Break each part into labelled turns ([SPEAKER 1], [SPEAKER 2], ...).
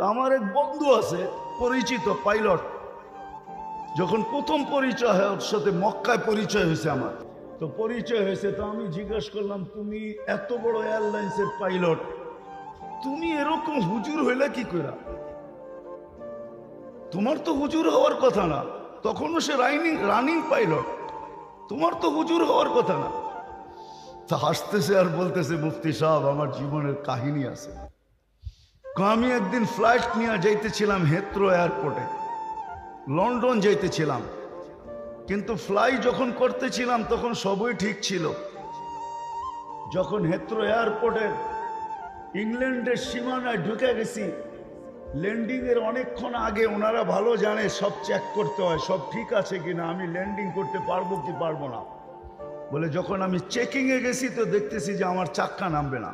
[SPEAKER 1] তা আমার এক বন্ধু আছে পরিচিত পাইলট, যখন প্রথম পরিচয় হয় ওর সাথে মক্কায় পরিচয় হয়েছে আমার, তো পরিচয় হয়েছে, তো আমি জিজ্ঞেস করলাম তুমি এত বড় এয়ারলাইন্সের পাইলট, তুমি এরকম হুজুর হইলে কি করে? তোমার তো হুজুর হওয়ার কথা না, তখনও সে রানিং পাইলট, তোমার তো হুজুর হওয়ার কথা না। তা হাসতেছে আর বলতেছে মুফতি সাহেব আমার জীবনের কাহিনী আছে। আমি একদিন ফ্লাইট নিয়ে যাইতেছিলাম হেথ্রো এয়ারপোর্টে, লন্ডন যাইতেছিলাম, কিন্তু ফ্লাই যখন করতেছিলাম তখন সবই ঠিক ছিল। যখন হেথ্রো এয়ারপোর্টের ইংল্যান্ডের সীমানায় ঢুকে গেছি, ল্যান্ডিং এর অনেকক্ষণ আগে ওনারা ভালো জানে সব চেক করতে হয় সব ঠিক আছে কিনা, আমি ল্যান্ডিং করতে পারবো কি পারবো না। বলে যখন আমি চেকিং এ গেছি তো দেখতেছি যে আমার চাক্কা নামবে না।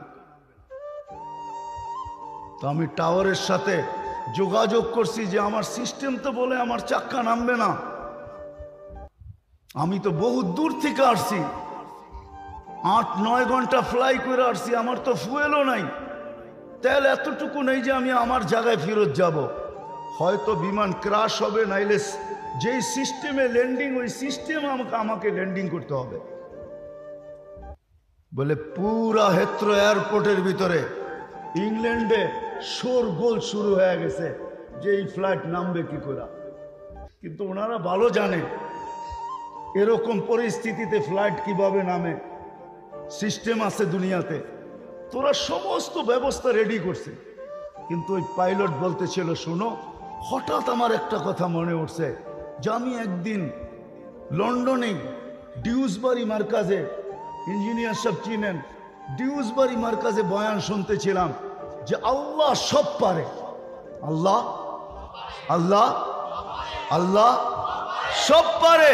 [SPEAKER 1] তো আমি টাওয়ারের সাথে যোগাযোগ করছি যে আমার সিস্টেম তো বলে আমার চাক্কা নামবে না, আমি তো বহু দূর থেকে আসছি, 8-9 ঘন্টা ফ্লাই করে আসছি, আমার তো ফুয়েলও নাই, তেল এতটুকু নেই যে আমি আমার জায়গায় ফেরত যাব। হয়তো বিমান ক্রাশ হবে, নাইলে যেই সিস্টেমে ল্যান্ডিং ওই সিস্টেম আমাকে ল্যান্ডিং করতে হবে। বলে পুরা হেথ্রো এয়ারপোর্টের ভিতরে ইংল্যান্ডে শোরগোল শুরু হয়ে গেছে যে এই ফ্লাইট নামবে কি করে। কিন্তু ওনারা ভালো জানে এরকম পরিস্থিতিতে ফ্লাইট কিভাবে নামে, সিস্টেম আছে দুনিয়াতে, তোরা সমস্ত ব্যবস্থা রেডি করছে। কিন্তু ওই পাইলট বলতেছিল শোনো, হঠাৎ আমার একটা কথা মনে উঠছে যে আমি একদিন লন্ডনে ডিউসবারি মার্কাজে, ইঞ্জিনিয়ার সব চিনেন, ডিউসবারি মার্কাজে বয়ান শুনতেছিলাম যে আল্লাহ সব পারে, আল্লাহ আল্লাহ আল্লাহ সব পারে।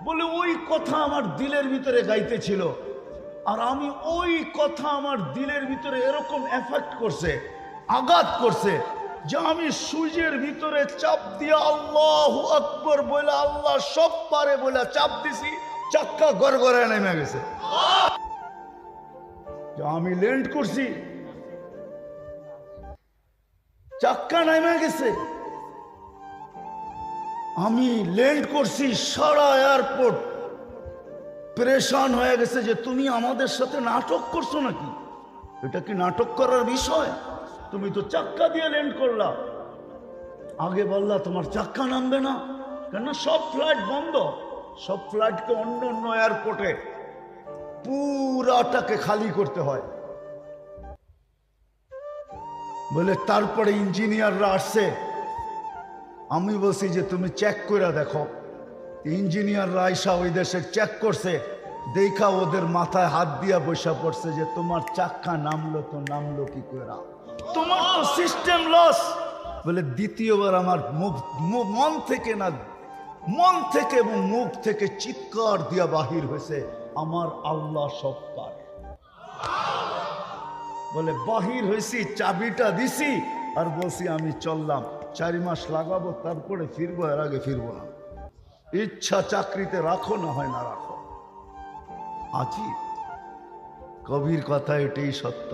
[SPEAKER 1] বলে ওই কথা আমার দিলের ভিতরে গাইতেছিল, আর আমি ওই কথা আমার দিলের ভিতরে এরকম এফেক্ট করছে, আঘাত করছে যে আমি সূর্যের ভিতরে চাপ দিয়ে আল্লাহু আকবার বলে আল্লাহ সব পারে বলে চাপ দিছি, চাক্কা গড়গড়ায় নেমে গেছে। আমি ল্যান্ড করছি, চাক্কা নেমে গেছে, আমি ল্যান্ড করছি, সারা এয়ারপোর্ট পরেশান হয়ে গেছে যে তুমি আমাদের সাথে নাটক করছো নাকি, এটা কি নাটক করার বিষয়? তুমি তো চাক্কা দিয়ে ল্যান্ড করলা, আগে বললা তোমার চাক্কা নামবে না, কেন সব ফ্লাইট বন্ধ, সব ফ্লাইটকে অন্য অন্য এয়ারপোর্টে পুরাটাকে খালি করতে হয়। বলে তারপরে ইঞ্জিনিয়াররা আসছে, আমি বলছি যে তুমি চেক করে দেখো। ইঞ্জিনিয়াররা আইসা ওই দেশের চেক করছে, দেখা ওদের মাথায় হাত দিয়া বসা পড়ছে যে তোমার চাক্কা নামলো তো নামলো কি করে, তোমার তো সিস্টেম লস। বলে দ্বিতীয়বার আমার মন থেকে না, মন থেকে এবং মুখ থেকে চিৎকার দিয়া বাহির হয়েছে আমার আল্লাহ সব পারে। বলে বাহির হয়েছি, চাবিটা দিছি আর বলছি আমি চললাম, 4 মাস লাগাবো তারপরে ফিরবো, এর আগে ফিরবো না। ইচ্ছা চাকরিতে রাখো না হয় না রাখো। আজীব কবির কথা এটাই সত্য।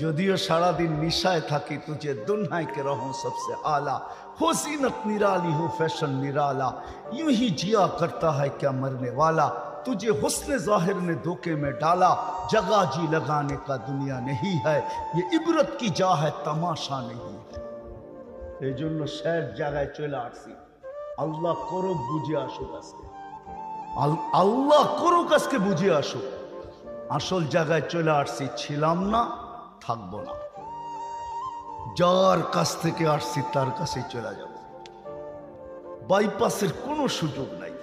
[SPEAKER 1] যদিও সারাদিন নিশায় থাকি, তুঝে দুনিয়া के रहूं सबसे आला, हो जीनत निराली हो फैशन निराला, यूं ही जिया करता है क्या मरने वाला, तुझे हुस्न जाहिर ने धोखे में डाला, जगह जी लगाने का दुनिया नहीं है, ये इबरत की जा है तमाशा नहीं है। এই জন্য শেষ জায়গায় চলে আসছি, আল্লাহ করুক বুঝে আসুক আজকে, আল্লাহ করুক আজকে বুঝে আসুক। আসল জায়গায় চলে আসছি, ছিলাম না, থাকবো না, যার কাছ থেকে আসছি তার কাছেই চলে যাব, বাইপাসের কোনো সুযোগ নাই।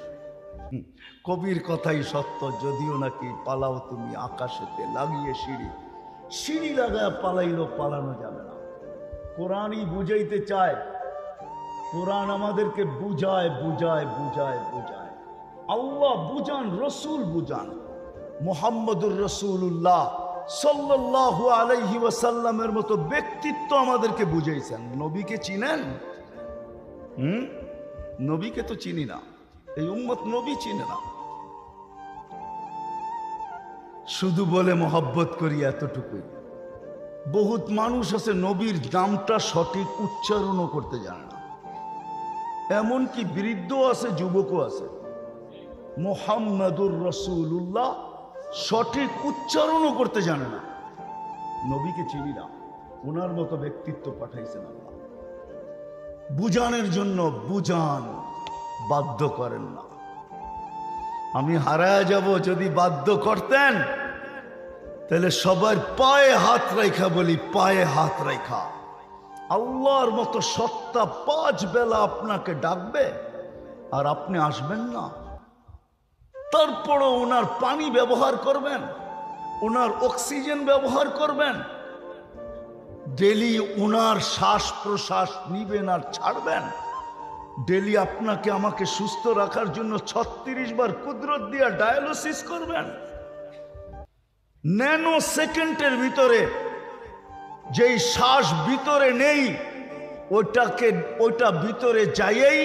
[SPEAKER 1] কবির কথাই সত্য, যদিও নাকি পালাও তুমি আকাশেতে লাগিয়ে সিঁড়ি, সিঁড়ি লাগায় পালাইলো পালানো যাবে না। কোরআনই বুঝাইতে চায়, কোরআন আমাদেরকে বুঝায় বুঝায় বুঝায় বুঝায়, আল্লাহ বুঝান, রসুল বুঝান, মুহাম্মদুর রাসূলুল্লাহ সাল্লাল্লাহু আলাইহি ওয়াসাল্লামের মতো ব্যক্তিত্ব আমাদেরকে বুঝাইছেন। নবীকে চিনেন? নবীকে তো চিনি না, এই উম্মত নবী চিনে না, শুধু বলে মোহাব্বত করি এতটুকুই। বহুত মানুষ আছে নবীর নামটা সঠিক উচ্চারণও করতে জানে না, এমনকি বৃদ্ধ আছে, যুবকও আছে। মুহাম্মাদুর রাসূলুল্লাহ সঠিক উচ্চারণও করতে জানে না। নবীকে চিনি না, ওনার মতো ব্যক্তিত্ব পাঠাইছেন আল্লাহ। বুঝানোর জন্য বুঝান, বাধ্য করেন না। আমি হারায় যাব যদি বাধ্য করতেন, তাহলে সবার পায়ে হাত রাখা বলি, পায়ে হাত রাখা। আল্লাহর মতো সত্তা 5 বেলা আপনাকে ডাকবে আর আপনি আসবেন না। তারপরও ওনার পানি ব্যবহার করবেন, ওনার অক্সিজেন ব্যবহার করবেন, ডেলি ওনার শ্বাস প্রশ্বাস নিবেন আর ছাড়বেন। ডেলি আপনাকে আমাকে সুস্থ রাখার জন্য 36 বার কুদরত দিয়া ডায়ালিসিস করবেন। ন্যানো সেকেন্ডের ভিতরে যেই শ্বাস ভিতরে নেই, ওটা ভিতরে যাইয়েই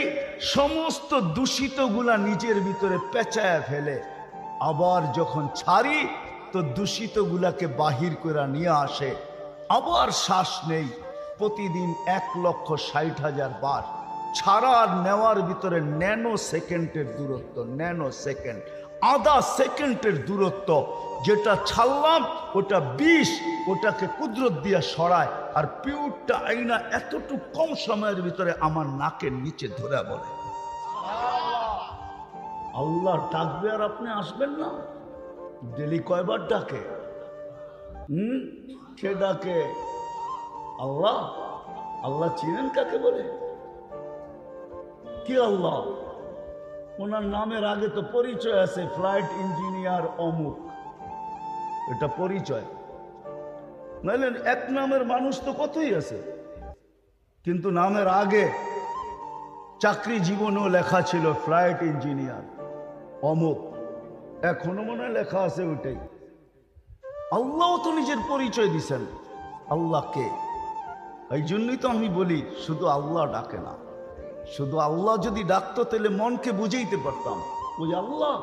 [SPEAKER 1] সমস্ত দূষিতগুলা নিজের ভিতরে পেঁচায় ফেলে। আবার যখন ছাড়ি তো দূষিতগুলাকে বাহির করে নিয়ে আসে। আবার শ্বাস নেই। প্রতিদিন 1,60,000 বার ছাড়া আর নেওয়ার ভিতরে ন্যানো সেকেন্ডের দূরত্ব, ন্যানো সেকেন্ড, আধা সেকেন্ডের দূরত্ব। যেটা ছাড়লাম ওটা 20, ওটাকে কুদরত দিয়া সরায়। আর পিউরটা আইনা এতটুকু কম সময়ের ভিতরে আমার নাকের নিচে ধরে বলে আল্লাহ ডাকবে আর আপনি আসবেন না। ডেলি কয়বার ডাকে? কে ডাকে? আল্লাহ। আল্লাহ চিনেন কাকে বলে? কি আল্লাহ? ওনার নামের আগে তো পরিচয় আছে, ফ্লাইট ইঞ্জিনিয়ার অমুক, এটা পরিচয়। নাইলে এক নামের মানুষ তো কতই আছে, কিন্তু নামের আগে চাকরি জীবনেও লেখা ছিল ফ্লাইট ইঞ্জিনিয়ার অমুক, এখনো মনে হয় লেখা আছে ওইটাই। আল্লাহ তো নিজের পরিচয় দিছেন। আল্লাহকে এই জন্যই তো আমি বলি শুধু আল্লাহ ডাকে না। শুধু আল্লাহ যদি ডাকতো তাহলে মনকে বুঝাইতে পারতাম, ওই আল্লাহ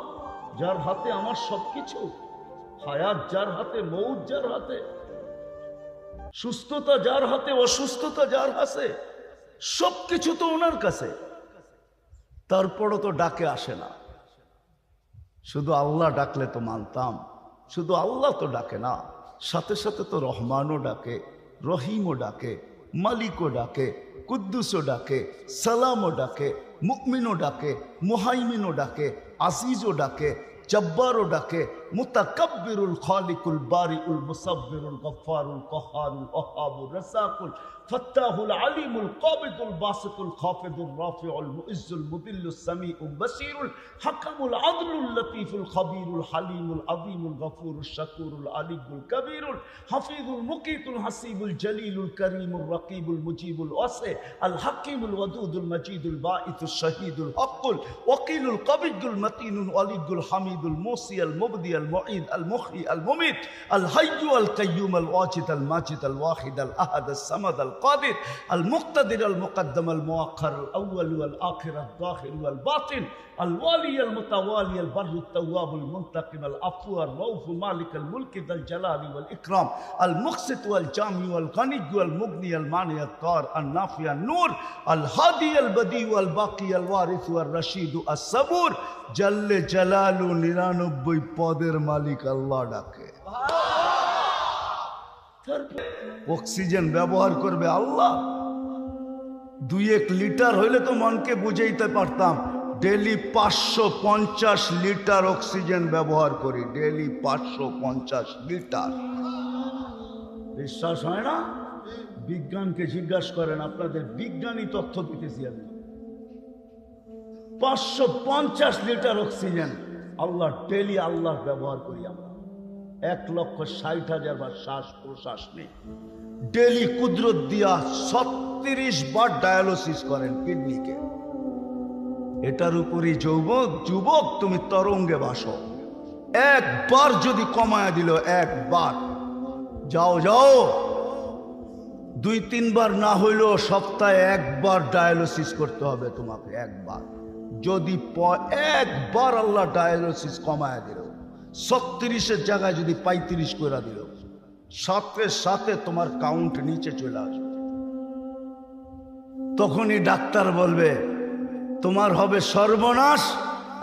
[SPEAKER 1] যার হাতে আমার সবকিছু, হায়াত যার হাতে, মৌত যার হাতে, সুস্থতা যার হাতে, অসুস্থতা যার হাতে, সবকিছু তো ওনার কাছে। তারপরও তো ডাকে আসে না। শুধু আল্লাহ ডাকলে তো মানতাম। শুধু আল্লাহ তো ডাকে না, সাথে সাথে তো রহমানও ডাকে, রহিমও ডাকে, মালিকও ডাকে, কুদ্দুসও ডাকে, সালামও ডাকে, মুমিনও ডাকে, মুহাইমিনও ডাকে, আজিজও ডাকে, জব্বারও ডাকে, মুতাকাব্বিরুল খালিকুল বারিউল মুসাব্বিরুল গফফারুল কহারুল ওহাবুর রাসাকুল ফাত্তাহুল আলিমুল কাবিদুল বাসিতুল খাফিদুর রাফিউল মুইজ্জুল মুদিল্লুস সামিউল বাসিরুল হাকামুল আদলুল লতীফুল খবীরুল হালিমুল আযীমুল গফুরুশ শাকুরুল আলিয়ুল কবীরুল হাফিজুল মুকিতুল হাসিবুল জলিলুল করিমুর রকিবুল মুজিবুল ওয়াসি আল হাকিমুল ওয়াদুদুল মজিদুল বাঈতুশ শহীদুল হকুল ওয়াকিলুল কবিদুল মতিনুল ওয়ালিদুল হামিদুল মুসি আল মুবদি আল মুঈদ আল মুহয়ি আল মুমিত আল হাইয়্যু আল কাইয়্যুম আল ওয়াজিদ আল মাজিদ আল ওয়াহিদ আল আহাদ আল সামাদ আল القادر المقتدر المقدم المؤخر الأول والآخر الظاهر والباطن الوالي المتوالي البر التواب المنتقم العفو الرؤوف مالك الملك ذا الجلال والإكرام المقسط والجامع والغني والمغني المانع الضار النافع النور الهادي البديع الباقي الوارث والرشيد الصبور جل جلاله 99 পদের মালিক আল্লাহ ডাকে। অক্সিজেন ব্যবহার করবে আল্লাহ। 2-1 লিটার হইলে তো মনকে বুঝাইতে পারতাম। ডেলি 550 লিটার অক্সিজেন ব্যবহার করি, ডেলি 550 লিটার। বিশ্বাস হয় না? বিজ্ঞানকে জিজ্ঞাসা করেন, আপনাদের বিজ্ঞানী তথ্য দিতেছি আমি। 550 লিটার অক্সিজেন আল্লাহ ডেলি আল্লাহ ব্যবহার করি আমরা। 1,60,000 বার শ্বাস প্রশ্বাস নেই। ডেলি কুদরত দিয়া 36 বার ডায়ালিসিস করেন কিডনিকে। এটার উপরই যুবক তুমি তরঙ্গে ভাসো। একবার যদি কমায় দিল, একবার যাও 2-3 বার না হইলেও সপ্তাহে একবার ডায়ালিসিস করতে হবে তোমাকে। একবার যদি একবার আল্লাহ ডায়ালিসিস কমায় দিল, 36-এর জায়গায় যদি 35 করে দিল, সাথে সাথে তোমার কাউন্ট নিচে চলে আসবে। তখনই ডাক্তার বলবে তোমার হবে সর্বনাশ,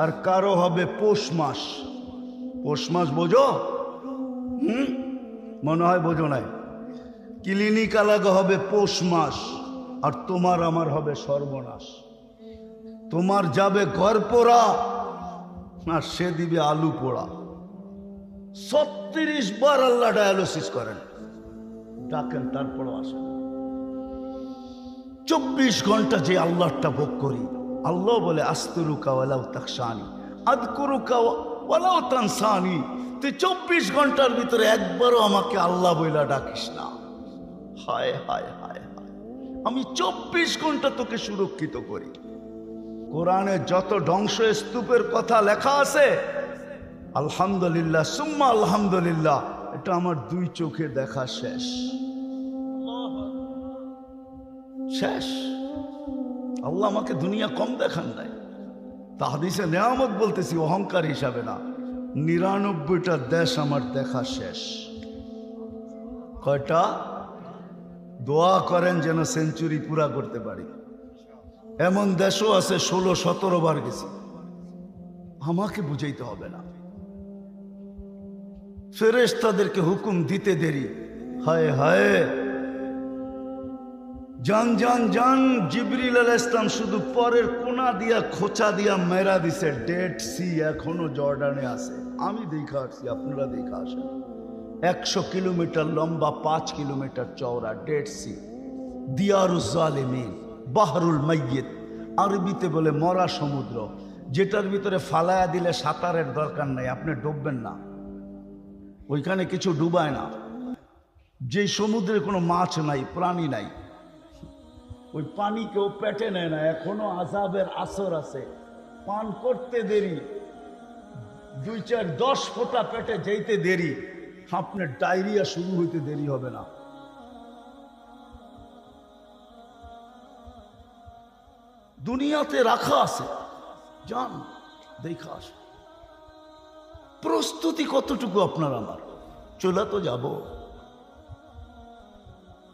[SPEAKER 1] আর কারো হবে পৌষ মাস। পৌষ মাস বোঝো? মনে হয় বোঝো নাই। ক্লিনিক আলাদা হবে পৌষ মাস, আর তোমার আমার হবে সর্বনাশ। তোমার যাবে ঘর পোড়া, আর সে দিবে আলু পোড়া। 36 বার আল্লাহ ডায়ালিসিস করেন, ডাকেন, তারপরও আসেন। 24 ঘন্টা যে আল্লাহটা ভোগ করি, আল্লাহ বলে আস্তুরুকা ওয়ালাউ তাকশানি আযকুরুকা ওয়ালাউ তানসানি। তুই 24 ঘন্টার ভিতরে একবারও আমাকে আল্লাহ বইলা ডাকিস না। হায় হায় হায় হায়, আমি 24 ঘন্টা তোকে সুরক্ষিত করি। কোরআনে যত ধ্বংস স্তূপের কথা লেখা আছে, আলহামদুলিল্লাহ সুম্মা আলহামদুলিল্লাহ, এটা আমার 2 চোখে দেখা শেষ। শেষ। আল্লাহ আমাকে দুনিয়া কম দেখান নাই। তা হাদিসে নেয়ামত বলতেছি, অহংকার হিসাবে না। 99টা দেশ আমার দেখা শেষ। কয়টা? দোয়া করেন যেন সেঞ্চুরি পুরা করতে পারি। এমন দেশও আছে 16-17 বার গেছি। আমাকে বুঝাইতে হবে না। ফেরেশতাদেরকে হুকুম দিতে দেরি। হায় হায়, জান জান জান। জিবরিল আলাইহিস সালাম শুধু পরের কোনা দিয়া খোঁচা দিয়া মেরা দিছে। ডেড সি এখনো জর্ডানে আছে। আমি দেখা আসছি, আপনারা দেখা আসেন। 100 কিলোমিটার লম্বা, 5 কিলোমিটার চওড়া ডেড সি, দিয়ারুজ জালিমিন, বাহরুল মাইয়িত, আরবিতে বলে মরা সমুদ্র, যেটার ভিতরে ফালায়া দিলে সাঁতারের দরকার নাই, আপনি ডুববেন না। ওইখানে কিছু ডুবায় না। যে সমুদ্রে কোনো মাছ নাই, প্রাণী নাই, ওই পানি কেউ পেটে নেয় না। এখনো আযাবের আসর আছে। পান করতে দেরি, 2-4-10 ফোঁটা পেটে যেতে দেরি, আপনার ডায়রিয়া শুরু হইতে দেরি হবে না। দুনিয়াতে রাখা আছে, যান দেখা আসে। প্রস্তুতি কতটুকু আপনার আমার? চলে তো যাব,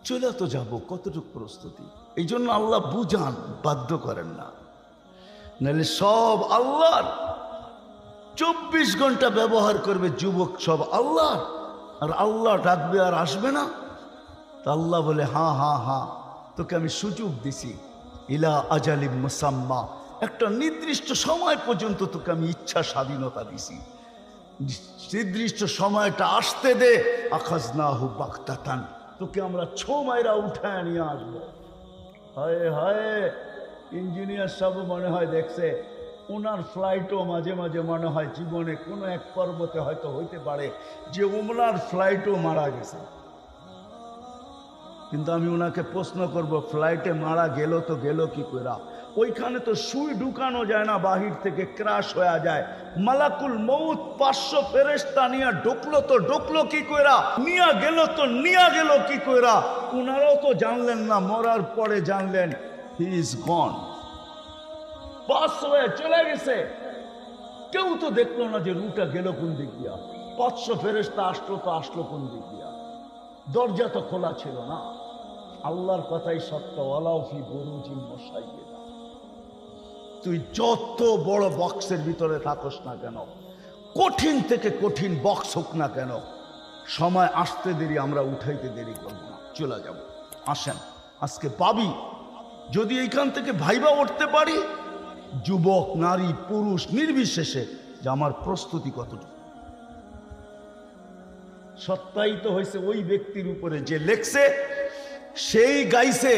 [SPEAKER 1] চলে তো যাব, কতটুকু প্রস্তুতি? এই জন্য আল্লাহ বুঝান, বাধ্য করেন না। নাহলে সব আল্লাহর। 24 ঘন্টা ব্যবহার করবে যুবক, সব আল্লাহর। আর আল্লাহ ডাকবে আর আসবে না। তা আল্লাহ বলে হ্যাঁ হ্যাঁ হ্যাঁ, তোকে আমি সুযোগ দিছি। ইলা আজালিম মুসাম্মা, একটা নির্দিষ্ট সময় পর্যন্ত তোকে আমি ইচ্ছা স্বাধীনতা দিছি। নির্দিষ্ট সময়টা আসতে দে, আখাজনাহু বাগতাতান, তোকে আমরা ছো মাইরা উঠায় নিয়ে আসবো। হায় হায়, ইঞ্জিনিয়ার সব মনে হয় দেখছে, ওনার ফ্লাইটও মাঝে মাঝে মনে হয় জীবনে কোনো এক পর্বতে হয়তো হইতে পারে যে ওনার ফ্লাইটও মারা গেছে। কিন্তু আমি ওনাকে প্রশ্ন করব, ফ্লাইটে মারা গেল তো গেল কি কইরা? ওইখানে তো সুই ঢুকানো যায় না, বাহির থেকে ক্রাশ হয়ে যায়। মালাকুল মউত 500 ফেরেশতা নিয়ে ঢুকলো তো ঢুকলো কি কইরা, নিয়া গেল তো নিয়া গেল কি কইরা? ওনারাও তো জানলেন না, মরার পরে জানলেন হি ইজ গন, পাস হয়ে চলে গেছে। কেউ তো দেখলো না যে রুটা গেল কোন দিক দিয়া। 500 ফেরেশতা আসলো তো আসলো কোন দিক দিয়া? দরজা তো খোলা ছিল না। আল্লাহর কথাই সত্য, ওয়ালাউ ফি বুরুজিন মুশাইয়্যিদা। তুই যত বড় বক্সের ভিতরে থাকস না কেন, কঠিন থেকে কঠিন বক্স হোক না কেন, সময় আসতে দেরি, আমরা উঠাইতে দেরি করব না, চলে যাব। আসেন আজকে পাবি, যদি এইখান থেকে ভাইবা উঠতে পারি, যুবক নারী পুরুষ নির্বিশেষে, যে আমার প্রস্তুতি কতটুকু। সত্যায়িত হয়েছে ওই ব্যক্তির উপরে যে লেখছে, সেই গাইছে,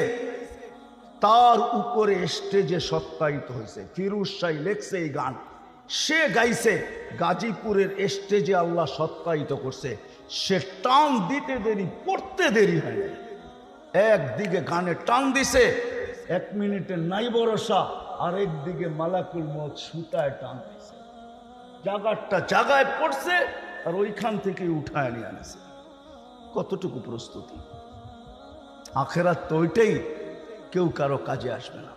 [SPEAKER 1] তার উপরে স্টেজে সত্যায়িত হয়েছে। ফিরোজ শাহ লেখছে এই গান, সে গাইছে, গাজীপুরের স্টেজে আল্লাহ সত্যায়িত করছে। সে টান দিতে দেরি, পড়তে দেরি হয় না। একদিকে গানে টান দিছে, 1 মিনিটে নাই ভরসা, আরেকদিকে মালাকুল মউত সুতায় টান দিছে, জায়গাটা জায়গায় পড়ছে, আর ওইখান থেকে উঠায় নিয়ে আনছে। কতটুকু প্রস্তুতি? আখেরাত তো ওইটাই, কেউ কারো কাজে আসবে না।